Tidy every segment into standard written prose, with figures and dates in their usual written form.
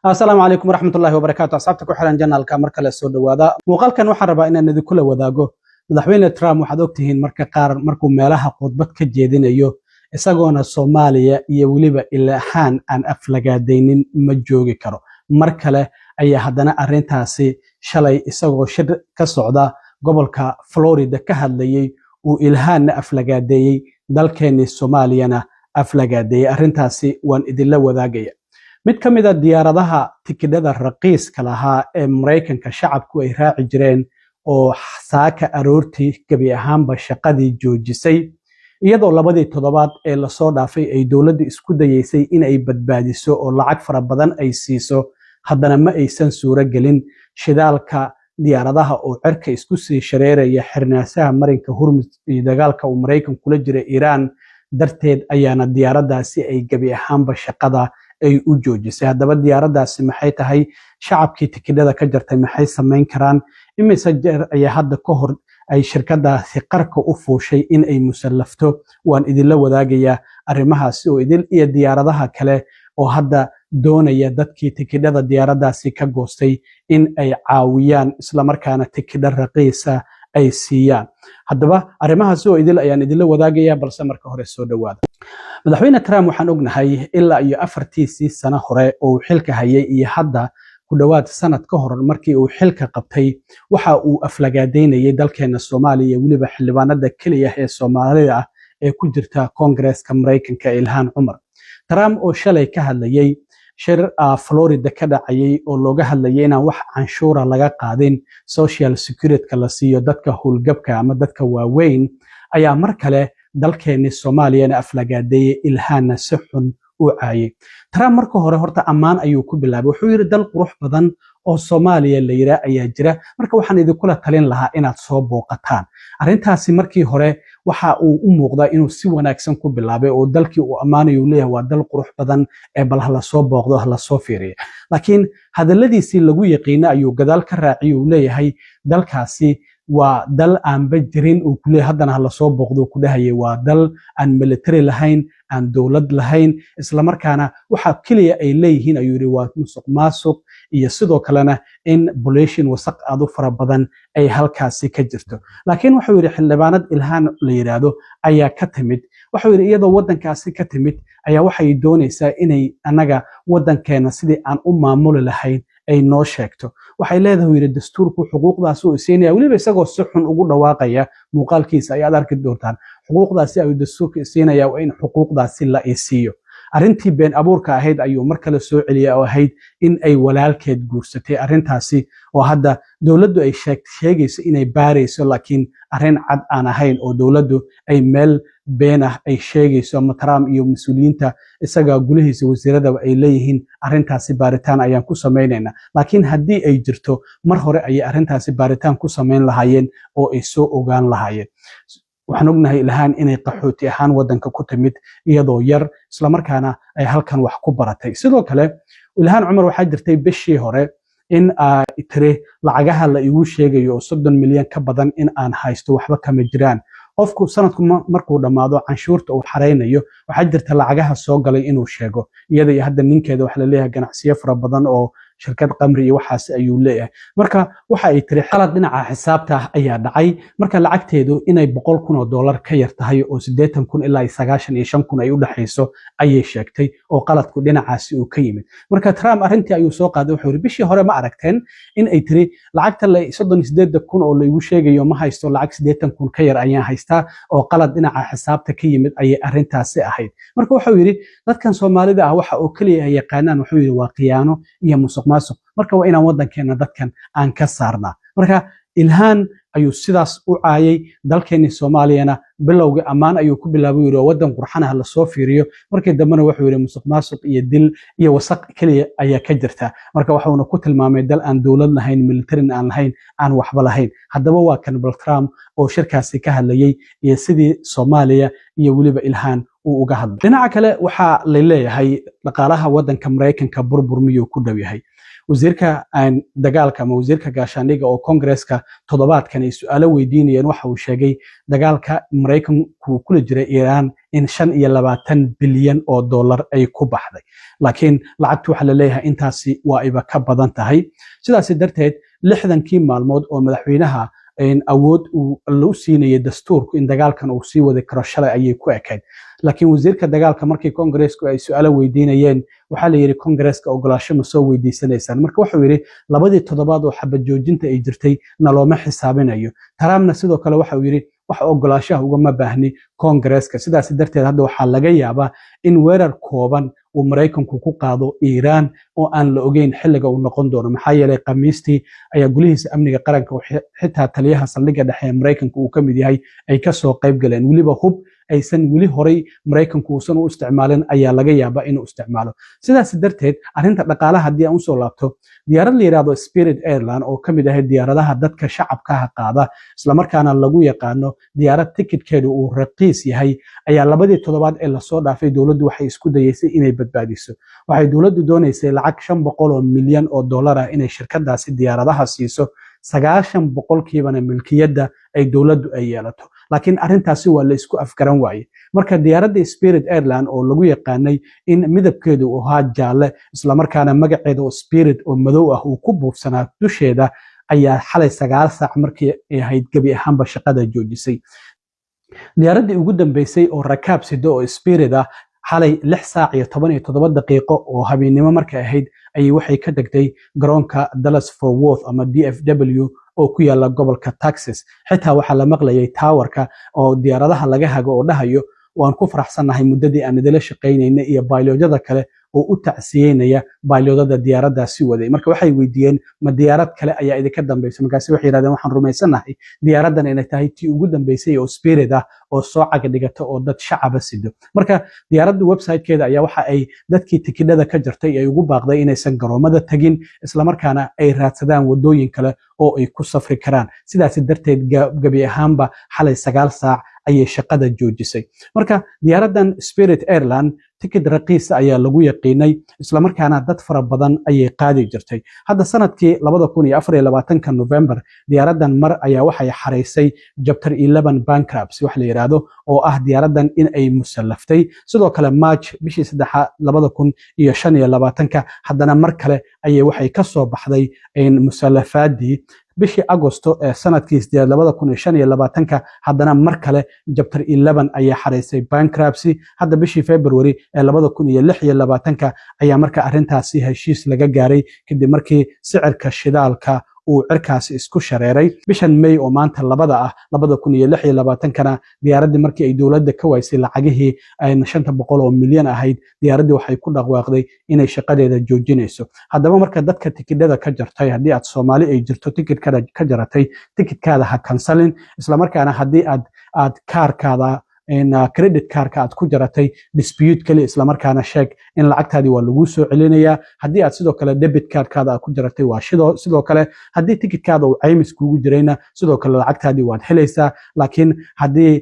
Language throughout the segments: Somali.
السلام عليكم ورحمة الله وبركاته. أصحابتك وحلان جنة الكاميرا لسود وهذا وقال waxaan rabaa inaan idin kula wadaago madaxweyne Trump waxaad ogtihiin markuu meelaha khudbad ka jeedinayo isagoona Soomaaliya iyo waliba ilaahan aan aflagaadeynin ma joogi karo mar kale ayaa hadana arintaasi shalay isagoo shir ka socda gobolka Florida ka hadlayay uu ilaahan aflagaadeeyay dalkeena Soomaaliyana aflagaadeeyay arintaasi waan idin la wadaagaya mid ka mid ah diyaaradaha tikidhada raqiiska lahaa ee Mareykanka shacabku ay raaci jireen oo saaka aroortii gabi ahaanba shaqadii joojisay iyadoo labadii toddobaad ee la soo dhaafay ay dawladdu isku dayeysay in ay badbaadiso oo lacag fara badan ay siiso haddana ma aysan suura gelin shidaalka diyaaradaha oo cirka isku sii shareeraya xirnaasaha marinka Hormuz iyo dagaalka uu Mareykanku kula jiray Iran darteed ayaana diyaaradaasi ay gabi ahaanba shaqada ay u joojisay haddaba diyaaradaasi maxay tahay shacabkii tikidhada ka jartay maxay sameyn karaan imise jeer ayaa hadda ka hor ay shirkadaasi qarka u fuushay in ay musallafto waan idin la wadaagayaa arrimahaasi oo idil iyo diyaaradaha kale oo hadda doonaya dadkii tikidhada diyaaradaasi ka goostay in ay caawiyaan isla markaana tikidho raqiisa ay siiyaan haddaba arrimahaasi oo idil ayaan idin la wadaagayaa balse marka hore soo dhawaada madaxweyne Trump waxaan ognahay ilaa iyo 4 sano hore oo xilka hayay iyo hadda ku dhawaad sanad ka hor markii uu xilka qabtay waxa uu aflagaadeynayay dalkeena Soomaaliya waliba xildhibaanada kaliya ee Soomaalida ee ku jirta Congress-ka Mareykanka Ilhan Umar Trump oo shalay ka hadlayay shir Florida ka dhacayay oo looga hadlayay inaan wax canshuura laga qaadin social security la siiyo dadka howlgabka ama dadka waaweyn ayaa mar kale dalkeena Soomaaliya aflagaadeeyay Ilhan si xun u caayay Trump marka hore horta amaan ayuu ku bilaabay wuxuu yiri dal qurux badan oo Soomaaliya la yiraahdo ayaa jira marka waxaan idin kula talin lahaa inaad soo booqataan arintaasi markii hore waxa uu u muuqdaa inuu si wanaagsan ku bilaabay oo dalkii uu amaanayo leeyahay waa dal qurux badan ee bal la soo booqdo la soo fiiriyo laakiin hadaladiisii lagu yaqiina ayuu gadaal ka raaciyay uu leeyahay dalkaasi waa dal aan bajirin uu ku leeyahay haddana la soo booqdo ku dhahayay waa dal aan military lahayn aan dawlad lahayn isla markaana waxa kaliya ay leeyihiin ayuu yiri waa musuqmaasuq iyo sidoo kalena in pollution wasaq aad u fara badan ay halkaasi ka jirto laakiin wuxuu yiri xildhibaanad Ilhan la yiraahdo ayaa ka timid wuxuu yiri iyadoo wadankaasi ka timid ayaa waxay doonaysaa inay anaga wadankeena sidii aan u maamuli lahayn ay noo sheegto waxay leedahay yiri dastuurku xuquuqdaas oo siinaya waliba isagoo si xun ugu dhawaaqaya muuqaalkiisa ay arki doontaan xuquuqdaasi ay dastuurka siinaya waa in xuquuqdaasi la isiiyo arintii been abuurka ahayd ayuu mar kale soo celiyay oo ahayd in ay walaalkeed guursatay arintaasi oo hadda dawladdu ay sheegayso inay baarayso laakiin arin cad aan ahayn oo dawladdu ay meel been ah ay sheegayso Trump iyo mas'uuliyiinta isaga gulihiisa wasiirada ay leeyihiin arintaasi baaritaan ayaan ku sameeynaa laakiin haddii ay jirto mar hore ay arintaasi baaritaan ku sameyn lahaayeen oo ay soo ogaan lahaayeen waxaan ognahay Ilhan inay qaxooti ahaan wadanka ku timid iyadoo yar isla markaana ay halkan wax ku baratay sidoo kale Ilhan Umar waxa jirtay bishii hore in tire lacagaha la igu sheegayo 30 milyan ka badan in aan haysto waxba kama jiraan qofku sanadku markuu dhamaado canshuurta uu xareynayo waxa jirta lacagaha soo galay inuu sheego iyadoo hadda ninkeeda wax la leeyahay ganacsiyo fara badan oo shirkad qamri iyo waxaas ayuu leeyahay marka waxa ay tiri xalad dhinaca xisaabta ayaa dhacay marka lacagteedu inay $100,000 ka yar tahay oo 80,000 ilaa 95,000 ay u dhaxayso ayay sheegtay oo qaladku dhinacaasi uu ka yimid marka Trump arintii ayuu soo qaaday wuxuu yiri bishii hore ma aragteen in ay tiri lacagta la 38,000 oo la igu sheegayo ma haysto lacag 80,000 ka yar ayaan haystaa oo qalad dhinaca xisaabta ka yimid ayay arintaasi ahayd marka wuxuu yiri dadkan Soomaalida ah waxa oo kaliya ay yaqaanaan wuxuu yiri waa qiyaano iyo musuqmaasuq marka waa inaan wadankeena dadkan aan ka saarnaa marka Ilhan ayuu sidaas u caayay dalkeena Soomaaliyana bilowga amaan ayuu ku bilaabay yiri wadan qurxanaha la soo fiiriyo markii dambana wuxuu yiri musuqmaasuq iyo dil iyo wasaq kaliya ayaa ka jirta marka waxaanu ku tilmaamay dal aan dawlad lahayn military aan lahayn aan waxba lahayn haddaba waa kan Trump oo shirkaasi ka hadlayay iyo sidii Soomaaliya iyo waliba Ilhan uu uga hadlay dhinaca kale waxaa la leeyahay dhaqaalaha waddanka Mareykanka burbur miyuu ku dhow yahay wasiirka dagaalka ama wasiirka gaashaandhigga oo Congress-ka toddobaadkan ay su'aalo weydiinayeen waxa uu sheegay dagaalka Mareykanku kula jira Iran in 25 bilyan oo dollar ay ku baxday laakiin lacagtu waxa la leeyahay intaasi waa iba ka badan tahay sidaas darteed 60kii maalmood oo madaxweynaha awood uu loo siinayay dastuurku in dagaalkan uu sii wadi karo shalay ayay ku ekayd laakiin wasiirka dagaalka markii Congress-ku ay su'aalo weydiinayeen waxa la yiri Congress-ka ogolaasho ma soo weydiisanaysan marka waxa uu yiri labadii toddobaad oo xabad joojinta ay jirtay nalooma xisaabinayo Trumpna sidoo kale waxa uu yiri wax ogolaashaha uga ma baahni Congress-ka sidaas darteed hadda waxa laga yaabaa in weerar kooban uu Mareykanku ku qaado Iran oo aan la ogeyn xilliga uu noqon doono maxaa yeelay Khamiistii ayaa gulihiisa amniga qaranka xitaa taliyaha saldhigga dhexe ee Mareykanka uu ka mid yahay ay ka soo qayb galeen waliba hub aysan wili horay Mareykanku uusan u isticmaalin ayaa laga yaabaa inuu isticmaalo sidaas darteed arinta dhaqaalaha hadii aan soo laabto diyaarad la yiraahdo Spirit Airline oo ka mid ah diyaaradaha dadka shacabka qaada isla markaana lagu yaqaano diyaarad tikidkeedu uu raqiis yahay ayaa labadii toddobaad ee la soo dhaafay dawladdu waxay isku dayeysay inay badbaadiso waxay dawladdu doonaysay lacag 500 milyan oo dollar ah inay shirkadaasi diyaaradaha siiso 90% milkiyadda ay dawladdu ay yeelato laakiin arintaasi waa la isku afgaran waayay marka diyaaradda Spirit Airline oo lagu yaqaanay in midabkeedu uu ahaa jaalle isla markaana magaceedu oo Spirit oo madow ah uu ku buufsanaa dusheeda ayaa xalay 9 saac markii ay ahayd gabi ahaanba shaqada joojisay diyaaradii ugu dambeysay oo rakaab sido oo Spirit ah xalay 6 saac iyo 17 daqiiqo oo habeenimo markay ahayd ay waxay ka degtay garoonka Dallas Fort Worth ama DFW oo ku yaala gobolka Texas xitaa waxa la maqlayay towerka oo diyaaradaha laga hago oo dhahayo waan ku faraxsanahay muddadii aan idila shaqeynayna iyo bayloodyada kale oo u tacsiyeynaya bayloodyada diyaaraddaasi waday marka waxay weydiiyeen ma diyaarad kale ayaa idinka dambeysay markaas waxay yiraahdeen waxaan rumaysanahay diyaaraddan inay tahay tii ugu dambeysay oo Spirit ah oo soo caga dhigata oo dad shacab sido marka diyaaradda website-keeda ayaa waxa ay dadkii tikidhada ka jartay ay ugu baaqday inaysan garoomada tagin isla markaana ay raadsadaan wadooyin kale oo ay ku safri karaan sidaas darteed gabi ahaanba xalay 9 saac ayay shaqada joojisay marka diyaaraddan Spirit Airline tikid raqiis ayaa lagu yaqiinay isla markaana dad fara badan ayay qaadi jirtay hadda sanadkii 2024 November diyaaraddan mar ayaa waxay xareysay Chapter 11 bankruptcy wax la yiraahdo oo ah diyaaraddan in ay musallaftay sidoo kale March bishii 3 2025 haddana mar kale ayay waxay ka soo baxday in musallafaadii bishii Agosto ee sanadkii 2025 haddana mar kale Chapter 11 ayaa xareysay bankruptcy hadda bishii February ee 2026 ayaa marka arintaasi heshiis laga gaaray kadib markii sicirka shidaalka uu cirkaasi isku shareeray bishan May oo maanta labada ah 2026kana diyaaradii markii ay dawladda ka waysay lacagihii ay 500 milyan ahayd diyaaradii waxay ku dhaqwaaqday inay shaqadeeda joojinayso haddaba marka dadka tikidhada ka jartay hadii aad Soomaali ay jirto tikidhada ka jaratay tikidhkaada ha cancelin isla markaana hadii aad kaarkaada credit cardka aad ku jaratay dispute kali isla markaana sheeg in lacagtaadi waa lagu soo celinaya hadii aad sidoo kale debit cardkaada aad ku jaratay waa sidoo kale hadii tikidkaada uu caymis kugu jirayna sidoo kale lacagtaadi waad helaysaa laakiin hadii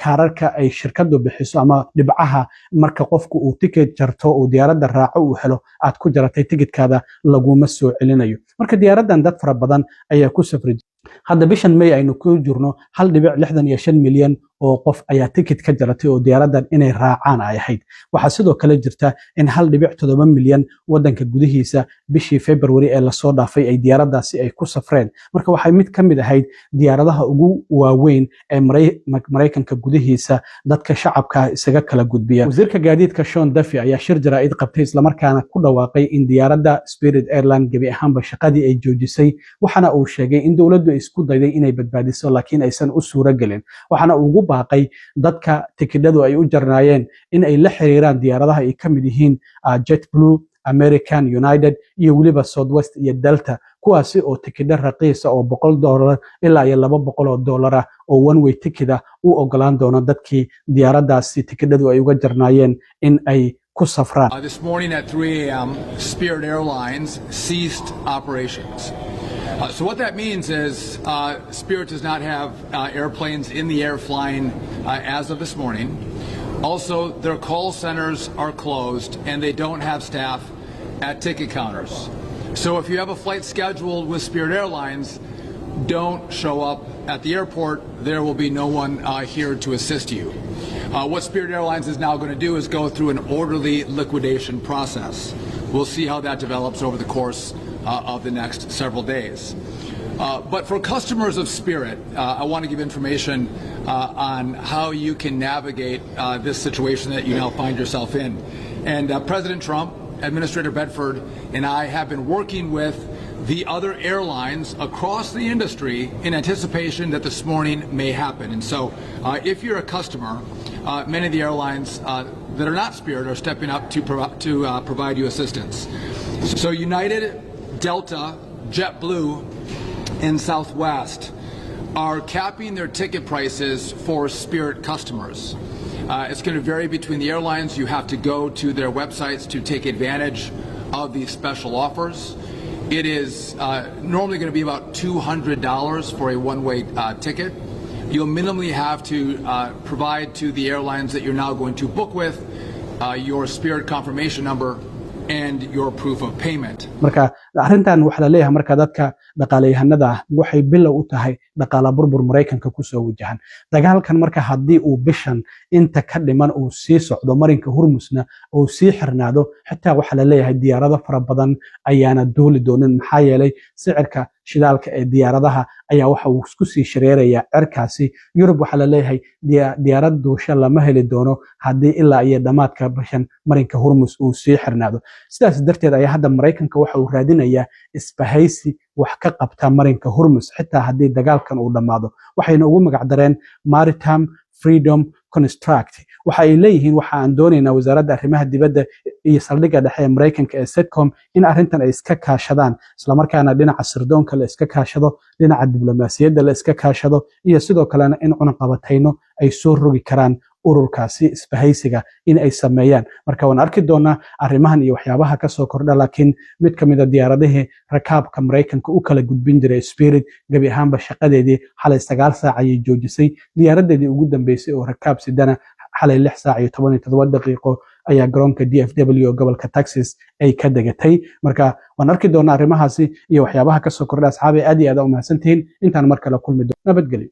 kaararka ay shirkadu bixiso ama dhibcaha marka qofku uu ticket jarto oo diyaaradda raaco uu helo aad ku jaratay tikidkaada laguma soo celinayo marka diyaaraddan dad fara badan ayaa ku safray hadda bishan May aynu ku jirno 1.65 milyan oo qof ayaa tikid ka jaratay oo diyaaraddan inay raacaan ay ahayd waxa sidoo kale jirta in 1.7 milyan wadanka gudihiisa bishii February ee la soo dhaafay ay diyaaraddaasi ay ku safreen marka waxay mid ka mid ahayd diyaaradaha ugu waaweyn ee Mareykanka gudihiisa dadka shacabka isaga kala gudbiya wasiirka gaadiidka Sean Duffy ayaa shir jaraa'id qabtay isla markaana ku dhawaaqay in diyaaradda Spirit Airline gabi ahaanba shaqadii ay joojisay waxana uu sheegay in dawladdu isku dayday inay badbaadiso laakiin aysan u suura galin waxana ugu baaqay dadka tikidhadu ay u jarnaayeen in ay la xiriiraan diyaaradaha ay ka mid yihiin JetBlue American United iyo waliba Southwest iyo Delta kuwaasi oo tikidho raqiis oo $100 ilaa $200 oo one way ticket u ogolaan doona dadkii diyaaraddaasi tikidhadu ay uga jarnaayeen in ay ku safraan This morning at 3 a.m. Spirit Airlines ceased operations. So what that means is Spirit does not have airplanes in the air flying as of this morning. Also, their call centers are closed and they don't have staff at ticket counters. So if you have a flight scheduled with Spirit Airlines, don't show up at the airport. There will be no one here to assist you. What Spirit Airlines is now going to do is go through an orderly liquidation process. We'll see how that develops over the course of the next several days. But for customers of Spirit, I want to give information on how you can navigate this situation that you now find yourself in. And President Trump, Administrator Bedford, and I have been working with the other airlines across the industry in anticipation that this morning may happen. And so if you're a customer, many of the airlines that are not Spirit are stepping up to provide you assistance. So United, Delta, JetBlue, and Southwest are capping their ticket prices for Spirit customers. It's going to vary between the airlines. You have to go to their websites to take advantage of these special offers. It is normally going to be about $200 for a one-way ticket. You'll minimally have to provide to the airlines that you're now going to book with your Spirit confirmation number and your proof of payment. marka arrintan waxa la leeyahay marka dadka dhaqaaleyahanada ah waxay bilow u tahay dhaqaale burbur Mareykanka ku soo wajahan dagaalkan marka hadii uu bishan inta ka dhiman uu sii socdo marinka Hormuzna uu sii xirnaado xitaa waxa la leeyahay diyaarado fara badan ayaana dooli doonin maxaa yeelay sicirka shidaalka ee diyaaradaha ayaa waxa uu isku sii shareeraya cirkaasi Yurub waxa la leeyahay diyaarad duusha lama heli doono hadii ilaa iyo dhamaadka bishan marinka Hormuz uu sii xirnaado sidaas darteed ayaa hadda Mareykanka waxa uu raadinayaa isbahaysi wax ka qabta marinka Hormuz xitaa hadii dagaalkan uu dhamaado waxayna ugu magac dareen Maritime Freedom Construct waxa ay leeyihiin waxa aan doonaynaa wasaaradda arrimaha dibadda iyo saldhigga dhexe ee Mareykanka ee SETCOM in arrintan ay iska kaashadaan isla markaana dhinaca sirdoonka la iska kaashado dhinaca diblomaasiyadda la iska kaashado iyo sidoo kalena in cunaqabatayno ay soo rogi karaan ururkaasi isbahaysiga in ay sameeyaan marka waan arki doonaa arrimahan iyo waxyaabaha ka soo kordha laakiin mid kamid ah diyaaradaha rakaabka Mareykanka u kala gudbin jiray Spirit gabi ahaanba shaqadeedii xalay 9 saac ayay joojisay diyaaradeedii ugu dambeysay oo rakaab sidana xalay 6 saac iyo 17 daqiiqo ayaa garoonka DFW gobolka Texas ay ka degatay marka waan arki doonaa arrimahaasi iyo waxyaabaha ka soo kordha asxaabi aad iyo aad u mahadsantihiin intaan markale kulmi doono nabadgelyo